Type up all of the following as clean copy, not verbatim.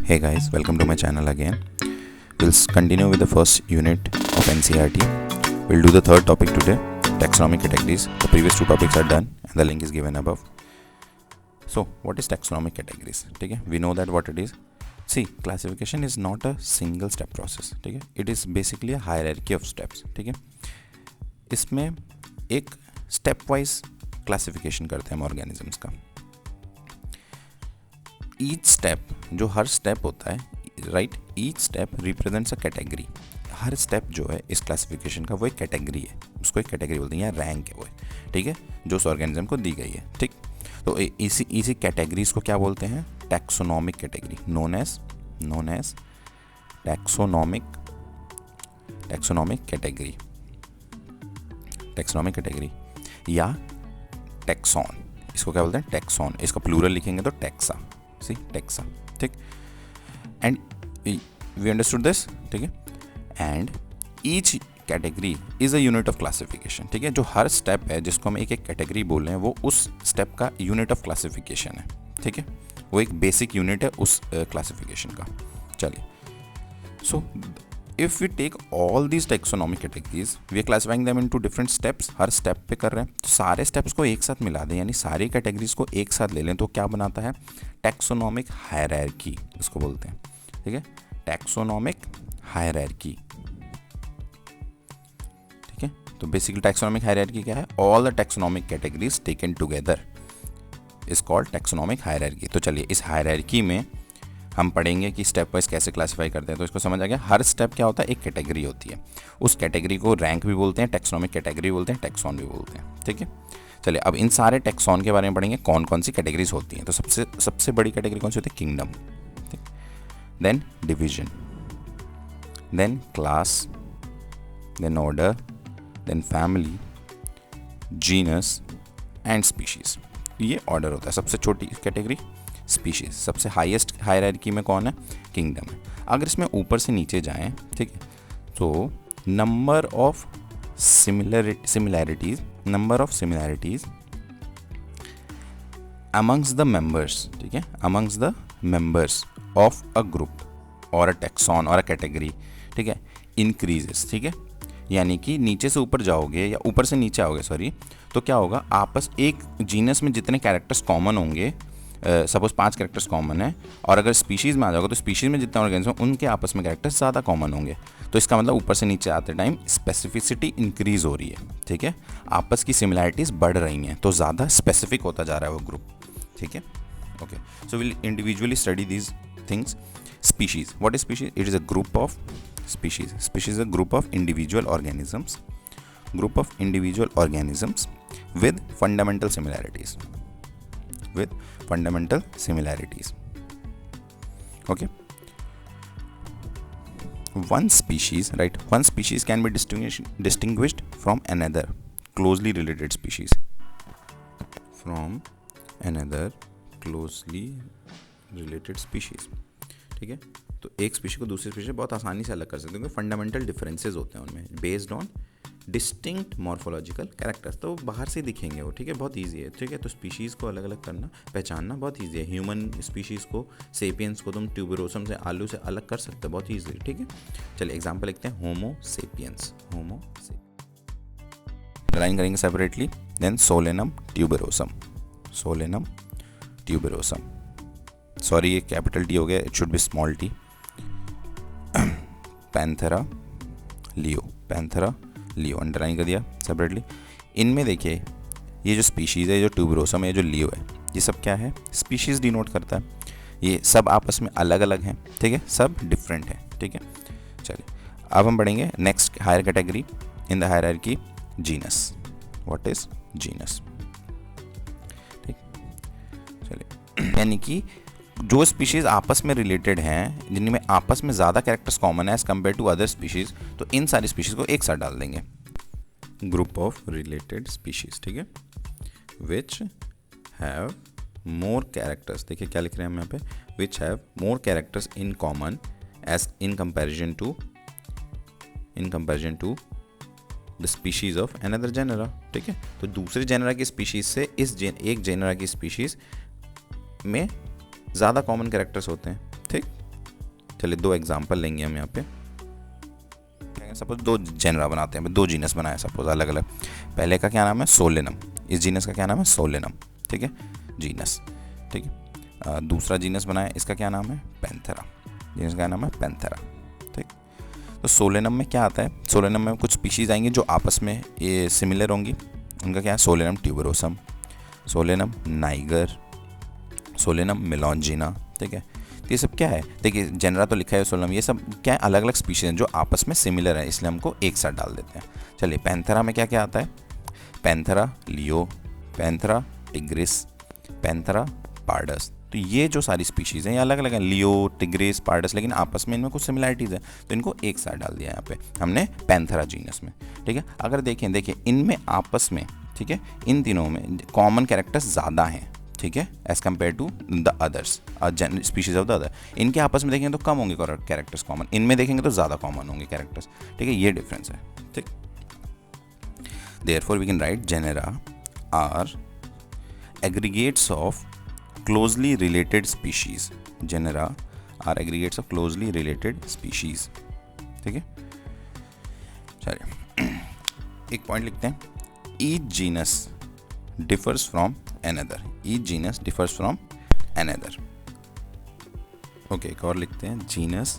Hey guys, welcome to my channel again. We'll continue with the first unit of NCERT. We'll do the third topic today, taxonomic categories. The previous two topics are done and the link is given above. So, what is taxonomic categories? Okay, we know that what it is. See, classification is not a single step process. Okay, it is basically a hierarchy of steps. ठीक है, इसमें एक step wise classification करते हैं हम organisms का. Each step, जो हर step होता है, right, each step represents a category. Her step जो है इस क्लासिफिकेशन का वो एक कैटेगरी है, उसको एक कैटेगरी बोलते हैं या रैंक है वो, ठीक है, जो उस ऑर्गेनिज्म को दी गई है. ठीक, तो इसी कैटेगरीज को क्या बोलते हैं? Taxonomic category, known as taxonomic category, taxonomic category या टैक्सॉन. इसको क्या बोलते हैं? टैक्सॉन. इसका प्लूरल लिखेंगे तो टैक्सा. See, taxa. ठीक, एंड वी अंडरस्टूड दिस. ठीक है, and each category is a unit of classification. ठीक है, जो हर स्टेप है जिसको हम एक एक कैटेगरी बोल रहे हैं वो उस स्टेप का यूनिट ऑफ क्लासिफिकेशन है. ठीक है, वो एक बेसिक यूनिट है उस क्लासिफिकेशन का. चलिए, सो if we take all these taxonomic categories, we are classifying them into different steps. Her step पे कर रहे हैं तो सारे स्टेप्स को एक साथ मिला दें, यानी सारी कैटेगरीज को एक साथ ले लें तो क्या बनाता है? टैक्सोनॉमिक हायरार्की इसको बोलते हैं. ठीक है, टैक्सोनॉमिक हायरार्की. ठीक है, तो बेसिकली टैक्सोनॉमिक हायरार्की क्या है? All the taxonomic categories taken together is called taxonomic hierarchy. तो चलिए, इस हायरार्की में हम पढ़ेंगे कि स्टेप वाइज कैसे क्लासिफाई करते हैं. तो इसको समझ आ गया. हर स्टेप क्या होता है? एक कैटेगरी होती है. उस कैटेगरी को रैंक भी बोलते हैं, टैक्सोनॉमिक कैटेगरी बोलते हैं, टैक्सॉन भी बोलते हैं. ठीक है, चलिए अब इन सारे टैक्सॉन के बारे में पढ़ेंगे, कौन कौन सी कैटेगरीज होती हैं. तो सबसे बड़ी कैटेगरी कौन सी होती है? किंगडम. ठीक, then division, then class, then order, then family, genus and species. ये ऑर्डर होता है. सबसे छोटी कैटेगरी स्पीशीज. सबसे हाईएस्ट हायरार्की में कौन है? किंगडम है. अगर इसमें ऊपर से नीचे जाएं, ठीक है, तो number of similarities amongst the members. ठीक है, amongst the members of a group और अ टैक्सॉन और अ कैटेगरी. ठीक है, इंक्रीजेस. ठीक है, यानी कि नीचे से ऊपर जाओगे या ऊपर से नीचे आओगे, सॉरी, तो क्या होगा? आपस एक जीनस में जितने कैरेक्टर्स कॉमन होंगे, सपोज 5 कैरेक्टर्स कॉमन है, और अगर स्पीशीज़ में आ जाओगे तो स्पीशीज़ में जितने ऑर्गेनिज्म उनके आपस में कैरेक्टर्स ज़्यादा कॉमन होंगे. तो इसका मतलब ऊपर से नीचे आते टाइम स्पेसिफिसिटी इंक्रीज हो रही है. ठीक है, आपस की सिमिलैरिटीज़ बढ़ रही हैं, तो ज़्यादा स्पेसिफिक होता जा रहा है वो ग्रुप. ठीक है, okay, so will individually study these things. Species, what is species? It is a group of species. Species is a group of individual organisms, with fundamental similarities. Okay, one species can be distinguished from another closely related species. ठीक है, तो एक species को दूसरी species बहुत आसानी से अलग कर सकते हैं क्योंकि फंडामेंटल डिफरेंसेस होते हैं उनमें, based on distinct morphological characters. तो बाहर से दिखेंगे वो. ठीक है, बहुत ईजी है. ठीक है, तो स्पीशीज़ को अलग अलग करना, पहचानना बहुत ईजी है. ह्यूमन स्पीशीज़ को, सेपियंस को तुम ट्यूबरोसम से, आलू से अलग कर सकते हो बहुत ईजी. ठीक है, चलिए एग्जाम्पल लिखते हैं. होमो सेपियंस, लाइन करेंगे separately. Then solanum tuberosum, sorry ये कैपिटल टी हो गया, it should be small T. Panthera leo, underline कर दिया सेपरेटली. इनमें देखिए, ये जो स्पीशीज़ है, जो ट्यूबरोसम है, जो लियो है, ये सब क्या है? स्पीशीज़ डिनोट करता है. ये सब आपस में अलग अलग हैं. ठीक है, सब डिफरेंट है. ठीक है, चलिए अब हम बढ़ेंगे next higher category in the hierarchy, genus. What is genus? ठीक, चलिए, यानी कि जो स्पीशीज़ आपस में रिलेटेड हैं, जिनमें आपस में ज़्यादा कैरेक्टर्स कॉमन है as compare to other species, तो इन सारी स्पीशीज़ को एक साथ डाल देंगे. Group of related species. ठीक है, विच हैव मोर कैरेक्टर्स. देखिए क्या लिख रहे हैं हम यहाँ पे? Which have more characters in common as in comparison to the species of another genera. ठीक है, तो दूसरे जेनरा की स्पीशीज़ से एक जेनरा की स्पीशीज़ में ज़्यादा कॉमन कैरेक्टर्स होते हैं. ठीक, चलिए 2 एग्जांपल लेंगे हम यहाँ पे। सपोज 2 जेनरा बनाते हैं, 2 जीनस बनाए सपोज अलग अलग। पहले का क्या नाम है, सोलेनम। इस जीनस का क्या नाम है, सोलेनम, ठीक है, जीनस, ठीक है। दूसरा जीनस बनाया, इसका क्या नाम है, पैंथेरा। जीनस का नाम है पैंथेरा, ठीक। तो सोलेनम में क्या आता है, सोलेनम में कुछ स्पीशीज़ आएंगी जो आपस में ये सिमिलर होंगी। उनका क्या है, solanum tuberosum, solanum niger, solanum melongena, ठीक है। तो ये सब क्या है, देखिए जेनरा तो लिखा है सोलेनम, ये सब क्या है, अलग अलग स्पीशीज हैं जो आपस में सिमिलर है, इसलिए हमको एक साथ डाल देते हैं। चलिए पैंथेरा में क्या क्या आता है, Panthera leo, Panthera tigris, Panthera pardus. तो ये जो सारी स्पीशीज़ हैं ये अलग अलग हैं, लियो, टिग्रिस, पार्डस, लेकिन आपस में इनमें कुछ सिमिलरिटीज़ है, तो इनको एक साथ डाल दिया यहाँ पे हमने पैंथेरा जीनस में, ठीक है। अगर देखें, देखिए इनमें आपस में, ठीक है, इन तीनों में कॉमन कैरेक्टर्स ज़्यादा हैं, ठीक है, as compare to the others species of the other. इनके आपस में देखेंगे तो कम होंगे कैरेक्टर्स कॉमन, इनमें देखेंगे तो ज़्यादा कॉमन होंगे कैरेक्टर्स, ठीक है, ये डिफरेंस है, ठीक। Therefore we can write genera are aggregates of closely related species. Genera are aggregates of closely related species, ठीक है। चलिए एक पॉइंट लिखते हैं, each genus differs from another, each genus differs from another। Okay, एक और लिखते हैं, जीनस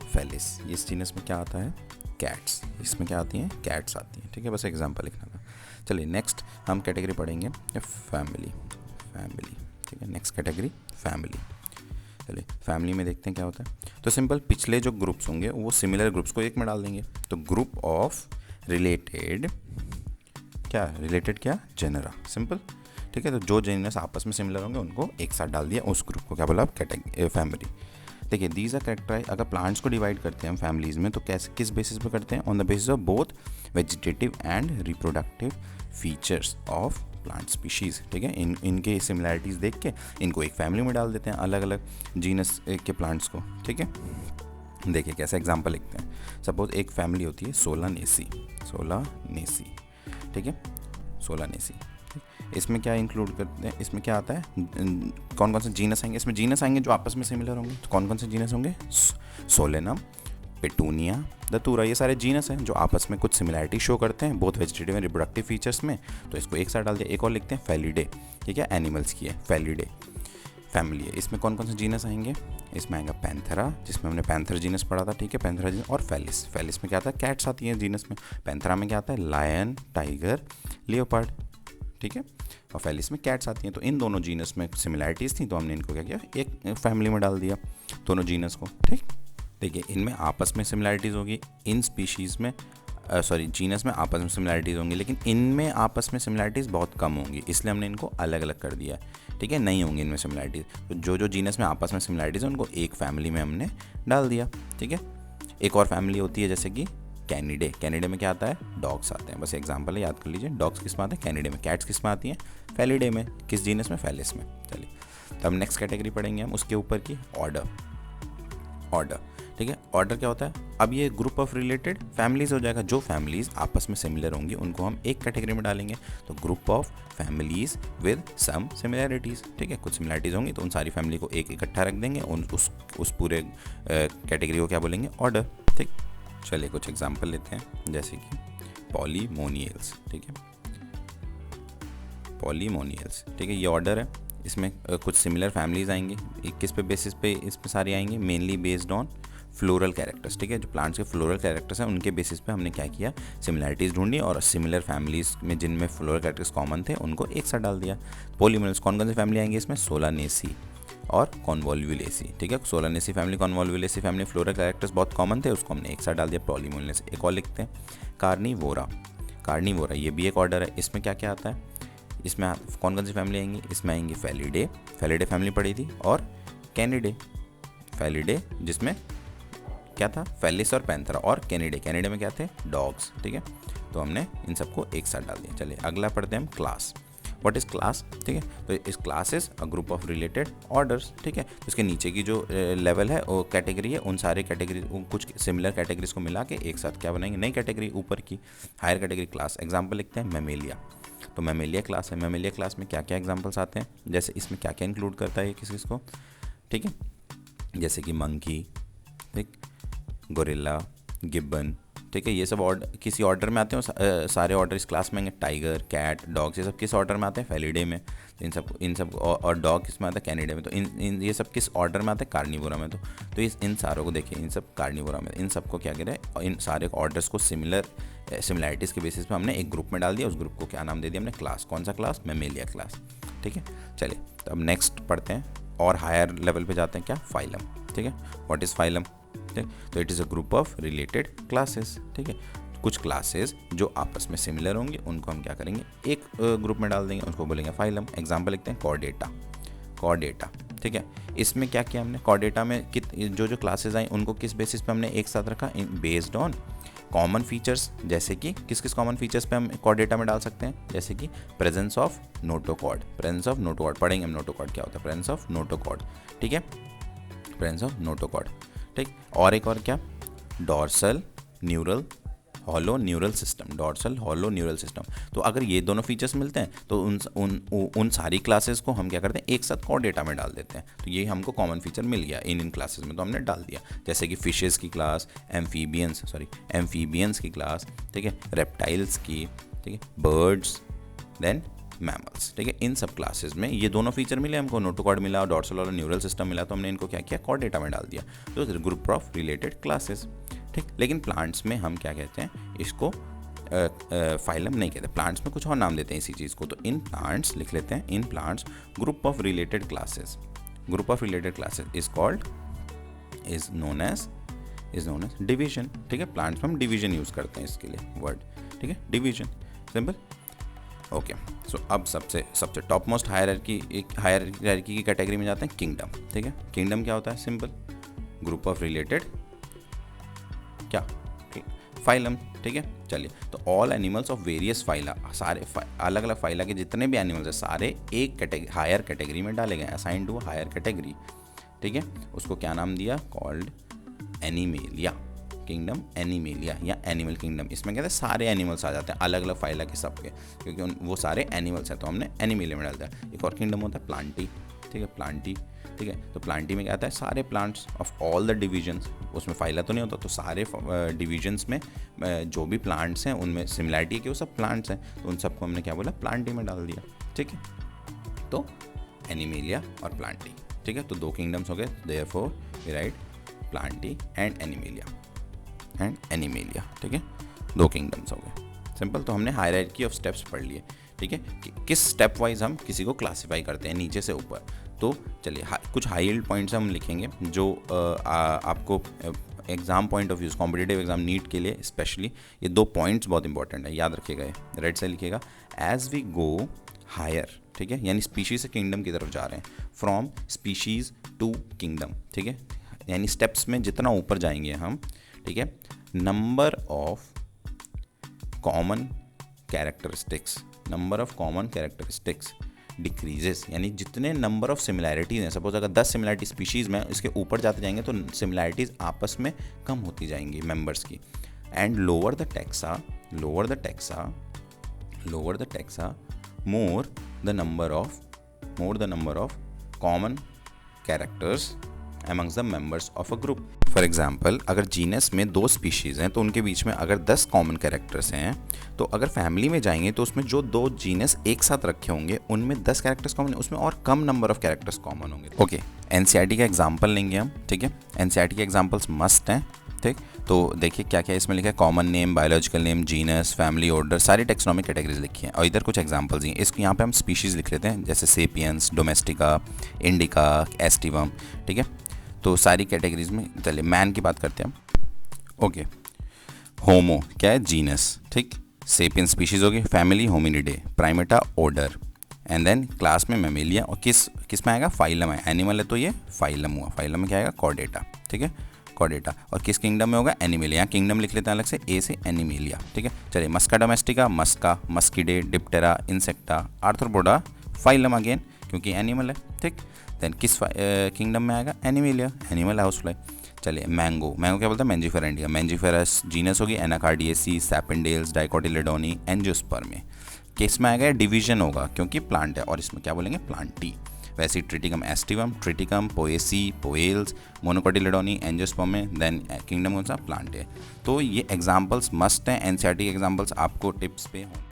फेलिस। इस जीनस में क्या आता है, कैट्स। इसमें क्या आती हैं, कैट्स आती हैं, ठीक है, बस एग्जांपल लिखना था। चलिए नेक्स्ट हम कैटेगरी पढ़ेंगे फैमिली, फैमिली, ठीक है। Next category family. चलिए फैमिली में देखते हैं क्या होता है। तो सिंपल, पिछले जो ग्रुप्स होंगे वो सिमिलर ग्रुप्स को एक में डाल देंगे, तो ग्रुप ऑफ रिलेटेड, क्या रिलेटेड, क्या जेनरा, सिंपल, ठीक है। तो जो जेनस आपस में सिमिलर होंगे उनको एक साथ डाल दिया, उस ग्रुप को क्या बोला, कैटेगरी, फैमिली। देखिए दीज आर कैरेक्टराइज, अगर प्लांट्स को डिवाइड करते हैं हम फैमिलीज में तो कैसे, किस बेसिस पे करते हैं, on the basis of both vegetative and reproductive features of plant species, ठीक है। इनके सिमिलैरिटीज़ देख के इनको एक फैमिली में डाल देते हैं, अलग अलग जीनस के प्लांट्स को, ठीक है। देखिए कैसे एग्जाम्पल लिखते हैं। सपोज एक फैमिली होती है सोलानेसी, सोलानेसी, ठीक है, सोलानेसी। इसमें क्या इंक्लूड करते हैं, इसमें क्या आता है, कौन कौन से जीनस आएंगे, इसमें जीनस आएंगे जो आपस में सिमिलर होंगे। तो कौन कौन से जीनस होंगे, सोलेनम, पेटूनिया, दतूरा, ये सारे जीनस हैं जो आपस में कुछ सिमिलैरिटी शो करते हैं both vegetative and reproductive features में, तो इसको एक साथ डाल दिया। एक और लिखते हैं फेलिडे, ठीक है, एनिमल्स की है, फेलिडे फैमिली है। इसमें कौन कौन से जीनस आएंगे, इसमें आएगा पैंथेरा, जिसमें हमने पैंथर जीनस पढ़ा था, ठीक है, पैंथेरा जीनस, और फेलिस। फेलिस में क्या आता है, कैट्स आती हैं जीनस में। पैंथेरा में क्या आता है, लायन, टाइगर, लियोपार्ड, ठीक है, और फेलिस में कैट्स आती हैं। तो इन दोनों जीनस में सिमिलैरिटीज़ थी, तो हमने इनको क्या किया, एक फैमिली में डाल दिया दोनों जीनस को, ठीक। देखिए इनमें आपस में सिमिलैरिटीज़ होगी, इन स्पीशीज़ में जीनस में आपस में सिमिलैरिटीज़ होंगी, लेकिन इनमें आपस में सिमिलैरिटीज़ बहुत कम होंगी, इसलिए हमने इनको अलग अलग कर दिया, ठीक है, नहीं होंगी इनमें सिमिलैरिटीज़। तो जो जो जीनस में आपस में सिमिलैरिटीज़ है उनको एक फैमिली में हमने डाल दिया, ठीक है। एक और फैमिली होती है जैसे कि कैनिडे। कैनिडे में क्या आता है, डॉग्स आते हैं, बस एग्जांपल है, याद कर लीजिए। डॉग्स किस में आते हैं, कैनिडे में। कैट्स किस में आती हैं, फेलिडे में। किस जीनस में, फेलिस में। चलिए तो हम नेक्स्ट कैटेगरी पढ़ेंगे हम उसके ऊपर की, ऑर्डर। ऑर्डर, ठीक है, ऑर्डर क्या होता है, अब ये ग्रुप ऑफ रिलेटेड फैमिलीज हो जाएगा। जो फैमिलीज आपस में सिमिलर होंगी उनको हम एक कैटेगरी में डालेंगे, तो group of families with some similarities, ठीक है, कुछ सिमिलैरिटीज़ होंगी तो उन सारी फैमिली को एक इकट्ठा रख देंगे, उस पूरे कैटेगरी को क्या बोलेंगे, ऑर्डर, ठीक। चलिए कुछ एग्जाम्पल लेते हैं, जैसे कि पॉलीमोनियल्स, ठीक है, पॉलीमोनियल्स, ठीक है, ये ऑर्डर है। इसमें कुछ सिमिलर फैमिलीज आएंगी, किस पे बेसिस पे इस पे सारी आएंगी, mainly based on floral characters, ठीक है, जो प्लांट्स के फ्लोरल कैरेक्टर्स हैं उनके बेसिस पे हमने क्या किया, सिमिलैरिटीज़ ढूंढी और सिमिलर फैमिलीज में जिनमें फ्लोरल कैरेक्टर्स कॉमन थे उनको एक साथ डाल दिया। पॉलीमोनियल्स कौन कौन सी फैमिली आएंगी इसमें, सोलानेसी और कॉन्वोल्वुलेसी, ठीक है, Solanaceae family, Convolvulaceae family, floral characters बहुत कॉमन थे, उसको हमने एक साथ डाल दिया पॉलीमोनियल्स। एक और लिखते हैं, कार्निवोरा। कार्निवोरा ये भी एक ऑर्डर है। इसमें क्या क्या आता है, इसमें कौन कौन सी फैमिली आएंगी, इसमें आएंगी फेलिडे, फेलिडे फैमिली पड़ी थी, और कैनिडे, फेलिडे जिसमें क्या था, फेलिस और पैंथेरा, और कैनिडे, कैनिडे में क्या थे, डॉग्स, ठीक है। तो हमने इन सबको एक साथ डाल दिया। चलिए अगला पढ़ते हैं हम, क्लास। व्हाट इज़ क्लास, ठीक है, तो इस class is a group of related orders, ठीक है। तो इसके नीचे की जो लेवल है वो कैटेगरी है, उन सारे कैटेगरी कुछ सिमिलर कैटेगरीज को मिला के एक साथ क्या बनाएंगे, नई कैटेगरी, ऊपर की हायर कैटेगरी क्लास। एग्जाम्पल लिखते हैं, मेमेलिया। तो मेमेलिया क्लास है, मेमेलिया क्लास में क्या क्या एग्जाम्पल्स आते हैं, जैसे इसमें क्या क्या इंक्लूड करता है ये किस को, ठीक है, जैसे कि मंकी, ठीक, गोरिल्ला, गिब्बन, ठीक है, ये सब ऑर्डर किसी ऑर्डर में आते हैं, सारे ऑर्डर इस क्लास में, टाइगर, कैट, डॉग्स, ये सब किस ऑर्डर में आते हैं, फेलिडे में। तो इन सब और डॉग किस में आता है, कैनिडे में। तो इन ये सब किस ऑर्डर में आते हैं, कार्निवोरा में। तो इन सारों को देखिए, इन सब कार्निवोरा में, इन सबको क्या करें, इन सारे ऑर्डर्स को सिमिलैरिटीज़ के बेसिस पे हमने एक ग्रुप में डाल दिया। उस ग्रुप को क्या नाम दे दिया हमने, क्लास। कौन सा क्लास, मैमेलिया क्लास। ठीक है, चलिए तो अब नेक्स्ट पढ़ते हैं और हायर लेवल पे जाते हैं, क्या, फाइलम। ठीक है, व्हाट इज़ फाइलम। ठीक, तो it is a group of related classes. ठीक है, कुछ क्लासेस जो आपस में सिमिलर होंगे उनको हम क्या करेंगे, एक ग्रुप में डाल देंगे, उसको बोलेंगे फाइलम। एग्जांपल लिखते हैं, कॉर्डेटा। ठीक है, इसमें क्या किया हमने, कॉर्डेटा में जो क्लासेस आई उनको किस बेसिस पे हमने एक साथ रखा, बेस्ड ऑन कॉमन फीचर्स। जैसे कि किस कॉमन फीचर्स पे हम कॉर्डेटा में डाल सकते हैं, जैसे कि प्रेजेंस ऑफ नोटोकॉर्ड। पढ़ेंगे हम नोटोकॉर्ड क्या होता है, प्रेजेंस ऑफ नोटोकॉर्ड। ठीक है, प्रेजेंस ऑफ नोटोकॉर्ड। ठीक, और एक और क्या, dorsal neural hollow neural system. तो अगर ये दोनों फीचर्स मिलते हैं तो उन सारी क्लासेस को हम क्या करते हैं, एक साथ कॉर्डेटा में डाल देते हैं। तो ये हमको कॉमन फीचर मिल गया इन क्लासेस में, तो हमने डाल दिया। जैसे कि फिशेस की क्लास, एम्फीबियंस की क्लास, ठीक है, रेप्टाइल्स की, ठीक है, बर्ड्स, देन मैमल्स। ठीक है, इन सब क्लासेस में ये दोनों फीचर मिले हमको, नोटोकॉर्ड मिला, डॉर्सल और न्यूरल सिस्टम मिला। तो हमने इनको क्या किया, कॉर्डेटा में डाल दिया। तो ग्रुप ऑफ रिलेटेड क्लासेस। ठीक, लेकिन प्लांट्स में हम क्या कहते हैं, इसको फाइलम नहीं कहते, प्लांट्स में कुछ और नाम देते हैं इसी चीज़ को। तो इन प्लांट्स लिख लेते हैं, in plants group of related classes is known as division. ठीक है, प्लांट्स में हम डिवीजन यूज़ करते हैं इसके लिए वर्ड। ठीक है, डिवीजन, सिंपल। ओके, सो अब सबसे टॉप मोस्ट हायरार्की की कैटेगरी में जाते हैं, किंगडम। ठीक है, किंगडम क्या होता है, सिंपल, ग्रुप ऑफ रिलेटेड क्या, फाइलम। ठीक है, चलिए तो all animals of various phyla, सारे अलग अलग फाइला के जितने भी एनिमल्स हैं सारे एक हायर कैटेगरी में डाले गए, असाइन टू हायर कैटेगरी। ठीक है, उसको क्या नाम दिया, कॉल्ड एनिमेलिया, किंगडम एनिमेलिया या एनिमल किंगडम। इसमें कहते हैं सारे एनिमल्स आ जाते हैं अलग अलग फाइला के सबके, क्योंकि वो सारे एनिमल्स हैं, तो हमने एनिमेलिया में डाल दिया। एक और किंगडम होता है प्लांटी। ठीक है, प्लांटी। ठीक है, तो प्लांटी में क्या आता है, सारे plants of all the divisions, उसमें फाइला तो नहीं होता, तो सारे डिविजन्स में जो भी प्लांट्स हैं उनमें सिमिलैरिटी है कि वो सब प्लांट्स हैं, तो उन सबको हमने क्या बोला, प्लांटी में डाल दिया। ठीक है, तो एनिमेलिया और प्लांटी। ठीक है, तो दो किंगडम्स हो गए, therefore we write plantae and animalia. ठीक है, दो किंगडम्स हो गए, सिंपल। तो हमने हायरार्की ऑफ स्टेप्स पढ़ लिए। ठीक है, किस स्टेप वाइज हम किसी को क्लासीफाई करते हैं नीचे से ऊपर। तो चलिए कुछ हाई यील्ड पॉइंट्स हम लिखेंगे जो आपको exam point of view, competitive exam NEET के लिए स्पेशली ये दो पॉइंट्स बहुत इंपॉर्टेंट है, याद रखिएगा। राइट से लिखिएगा, एज वी गो हायर। ठीक है, यानी स्पीशीज से किंगडम की तरफ जा रहे हैं, फ्रॉम स्पीशीज टू किंगडम। ठीक है, यानी स्टेप्स में जितना ऊपर जाएंगे हम, ठीक है, number of common characteristics decreases, यानी जितने नंबर ऑफ सिमिलैरिटीज़ हैं, सपोज अगर 10 सिमिलैरिटी स्पीशीज़ में, इसके ऊपर जाते जाएंगे तो सिमिलैरिटीज़ आपस में कम होती जाएंगी मेंबर्स की। And lower the taxa more the number of common characters amongst the members of a group. For example, अगर जीनस में 2 स्पीशीज़ हैं तो उनके बीच में अगर 10 कॉमन कैरेक्टर्स हैं, तो अगर फैमिली में जाएंगे तो उसमें जो 2 जीनस एक साथ रखे होंगे उनमें 10 कैरेक्टर्स कॉमन, उसमें और कम नंबर ऑफ कैरेक्टर्स कॉमन होंगे। ओके, एनसीईआरटी का एग्जाम्पल लेंगे हम। ठीक है, एनसीईआरटी के एग्जाम्पल्स मस्ट हैं। ठीक, तो देखिए क्या क्या इसमें लिखा है, common name, biological name, genus, family order, सारी टेक्सोनॉमिक कैटेगरीज लिखी हैं। और इधर कुछ एग्जांपल्स हैं, इसको यहाँ पे हम स्पीशीज़ लिख लेते हैं, जैसे सेपियंस, डोमेस्टिका, इंडिका, एस्टिवम। ठीक है, तो सारी कैटेगरीज में चलिए मैन की बात करते हैं हम। ओके, होमो क्या है, जीनस। ठीक, सेपियंस स्पीशीज़ होगी, family hominidae, primata order, and then class में मैमेलिया, और किस में आएगा, फाइलम है, एनिमल है तो ये फाइलम हुआ, फाइलम में क्या आएगा, कॉर्डेटा। ठीक है, कॉर्डेटा। और किस किंगडम में होगा, एनिमेलिया, यहाँ किंगडम लिख लेते हैं अलग से, ए से एनिमेलिया। ठीक है, चलिए Musca domestica, Musca, Muscidae, Diptera, Insecta, Arthropoda, phylum again क्योंकि एनिमल है। ठीक, देन किस किंगडम में आएगा, एनिमेलिया, एनिमल हाउसफ्लाई। चलिए मैंगो क्या बोलते हैं, मैंजीफेरा इंडिका, मैंजीफेरस जीनस होगी, एनाकार्डियेसी, सैपेंडेल्स, डाइकोटिलेडोनी, एंजियोस्पर्मी। किस में आएगा, डिवीजन होगा क्योंकि प्लांट है, और इसमें क्या बोलेंगे, प्लांटी। वैसे ही Triticum aestivum, Triticum, Poaceae, Poales, Monocotyledonae, angiosperm, then kingdom कौन सा, प्लांट है। तो ये एग्जांपल्स मस्ट हैं, एनसीईआरटी के एग्जांपल्स आपको टिप्स पे हों।